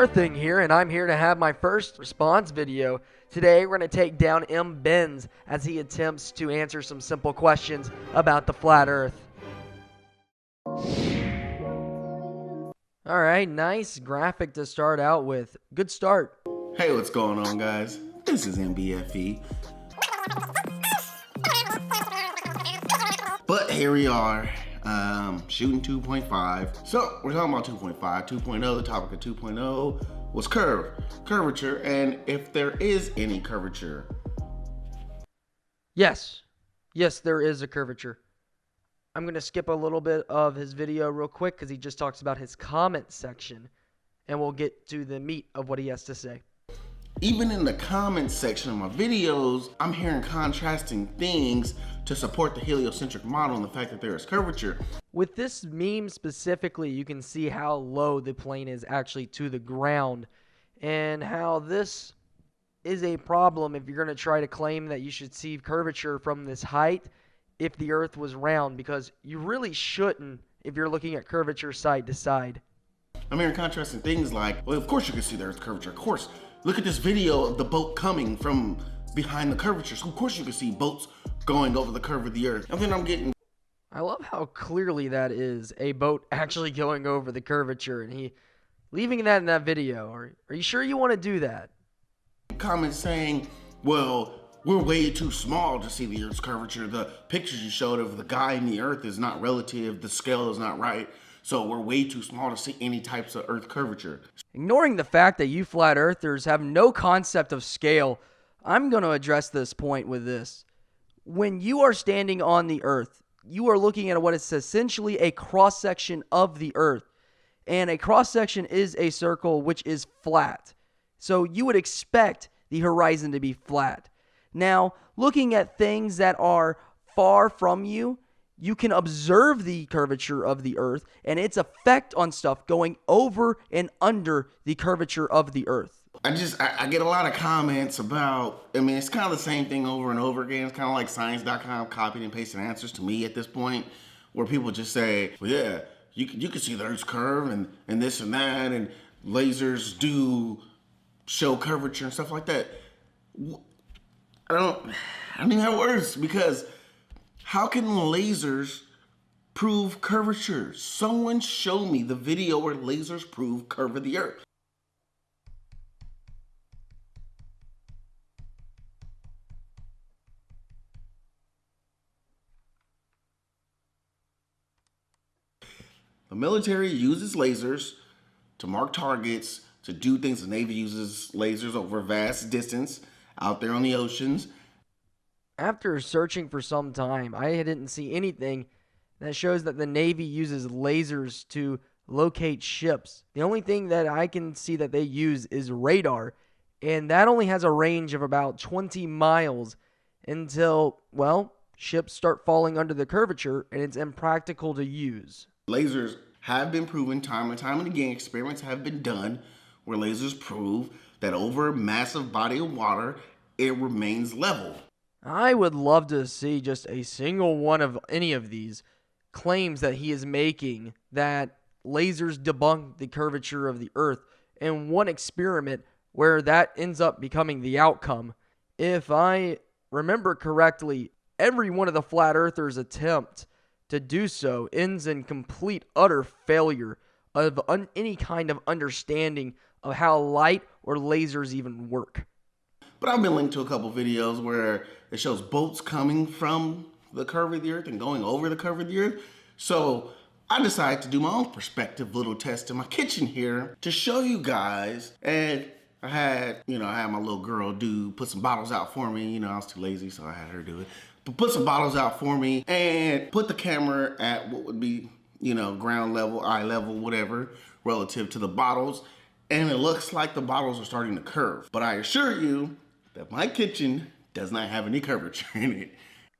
Earthing here, and I'm here to have my first response video. Today we're going to take down M. Benz as he attempts to answer some simple questions about the flat Earth. Alright, nice graphic to start out with. Good start. Hey, what's going on, guys? This is MBFE. But here we are, shooting 2.5. So we're talking about 2.5, 2.0. The topic of 2.0 was curvature, and if there is any curvature. Yes, there is a curvature. I'm going to skip a little bit of his video real quick because he just talks about his comment section, and we'll get to the meat of what he has to say. Even in the comments section of my videos, I'm hearing contrasting things to support the heliocentric model and the fact that there is curvature. With this meme specifically, you can see how low the plane is actually to the ground and how this is a problem if you're going to try to claim that you should see curvature from this height if the Earth was round, because you really shouldn't if you're looking at curvature side to side. I'm hearing contrasting things like, well, of course you can see the Earth's curvature, of course. Look at this video of the boat coming from behind the curvature. So of course you can see boats going over the curve of the Earth. And then I'm getting... I love how clearly that is a boat actually going over the curvature, and he leaving that in that video. Are you sure you want to do that? Comments saying, well, we're way too small to see the Earth's curvature. The pictures you showed of the guy in the Earth is not relative. The scale is not right. So we're way too small to see any types of Earth curvature. Ignoring the fact that you flat earthers have no concept of scale, I'm going to address this point with this. When you are standing on the Earth, you are looking at what is essentially a cross-section of the Earth. And a cross-section is a circle which is flat. So you would expect the horizon to be flat. Now, looking at things that are far from you, you can observe the curvature of the Earth and its effect on stuff going over and under the curvature of the Earth. I get a lot of comments about, it's kind of the same thing over and over again. It's kind of like science.com copying and pasting answers to me at this point, where people just say, well, yeah, you can see the Earth's curve and this and that, and lasers do show curvature and stuff like that. I don't know how it works, because how can lasers prove curvature? Someone show me the video where lasers prove curve of the Earth. The military uses lasers to mark targets, to do things. The Navy uses lasers over vast distance out there on the oceans. After searching for some time, I didn't see anything that shows that the Navy uses lasers to locate ships. The only thing that I can see that they use is radar, and that only has a range of about 20 miles until, well, ships start falling under the curvature and it's impractical to use. Lasers have been proven time and time and again. Experiments have been done where lasers prove that over a massive body of water, it remains level. I would love to see just a single one of any of these claims that he is making that lasers debunk the curvature of the Earth in one experiment where that ends up becoming the outcome. If I remember correctly, every one of the flat earthers' attempt to do so ends in complete utter failure of any kind of understanding of how light or lasers even work. But I've been linked to a couple videos where it shows boats coming from the curve of the Earth and going over the curve of the Earth. So I decided to do my own perspective little test in my kitchen here to show you guys. And I had my little girl put some bottles out for me. I was too lazy, so I had her do it. But put some bottles out for me and put the camera at what would be, ground level, eye level, whatever, relative to the bottles. And it looks like the bottles are starting to curve. But I assure you that my kitchen does not have any curvature in it.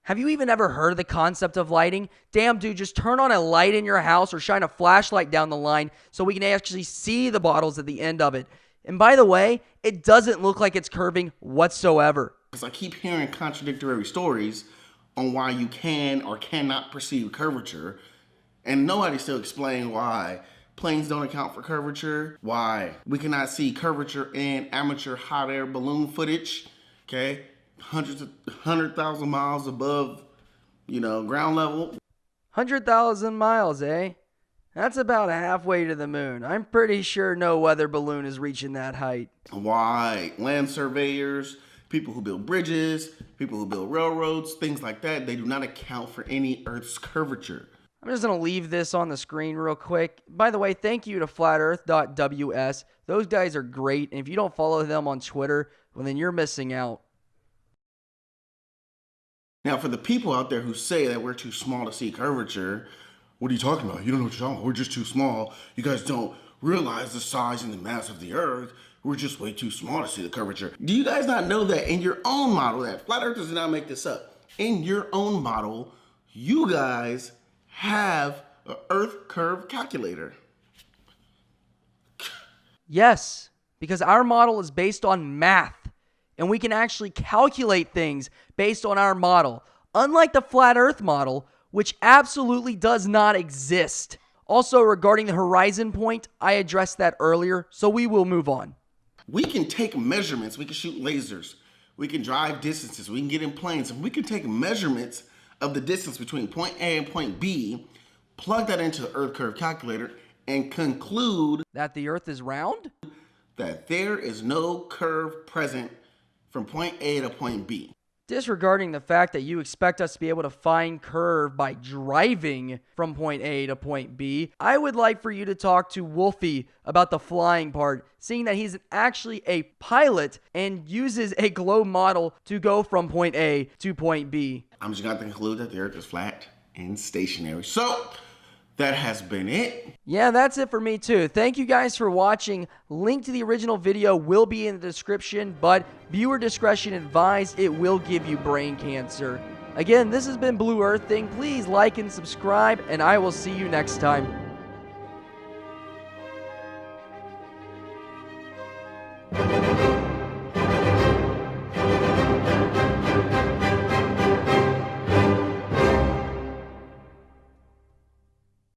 Have you even ever heard of the concept of lighting? Damn, dude, just turn on a light in your house or shine a flashlight down the line so we can actually see the bottles at the end of it. And by the way, it doesn't look like it's curving whatsoever. Because I keep hearing contradictory stories on why you can or cannot perceive curvature, and nobody's still explaining why planes don't account for curvature, why we cannot see curvature in amateur hot air balloon footage, okay? 100,000 miles above, ground level. 100,000 miles, eh? That's about halfway to the moon. I'm pretty sure no weather balloon is reaching that height. Why? Land surveyors, people who build bridges, people who build railroads, things like that, they do not account for any Earth's curvature. I'm just going to leave this on the screen real quick. By the way, thank you to flatearth.ws. Those guys are great, and if you don't follow them on Twitter, well, then you're missing out. Now, for the people out there who say that we're too small to see curvature, what are you talking about? You don't know what you're talking about. We're just too small. You guys don't realize the size and the mass of the Earth. We're just way too small to see the curvature. Do you guys not know that in your own model, that Flat Earthers did not make this up, in your own model, you guys have an Earth curve calculator? Yes, because our model is based on math, and we can actually calculate things based on our model, unlike the Flat Earth model, which absolutely does not exist. Also, regarding the horizon point, I addressed that earlier, so we will move on. We can take measurements, we can shoot lasers, we can drive distances, we can get in planes, and we can take measurements of the distance between point A and point B, plug that into the Earth curve calculator, and conclude that the Earth is round? That there is no curve present from point A to point B. Disregarding the fact that you expect us to be able to find curve by driving from point A to point B, I would like for you to talk to Wolfie about the flying part, seeing that he's actually a pilot and uses a globe model to go from point A to point B. I'm just going to conclude that the Earth is flat and stationary. So, that has been it. Yeah, that's it for me too. Thank you guys for watching. Link to the original video will be in the description, but viewer discretion advised. It will give you brain cancer. Again, this has been Blue Earth Thing. Please like and subscribe, and I will see you next time.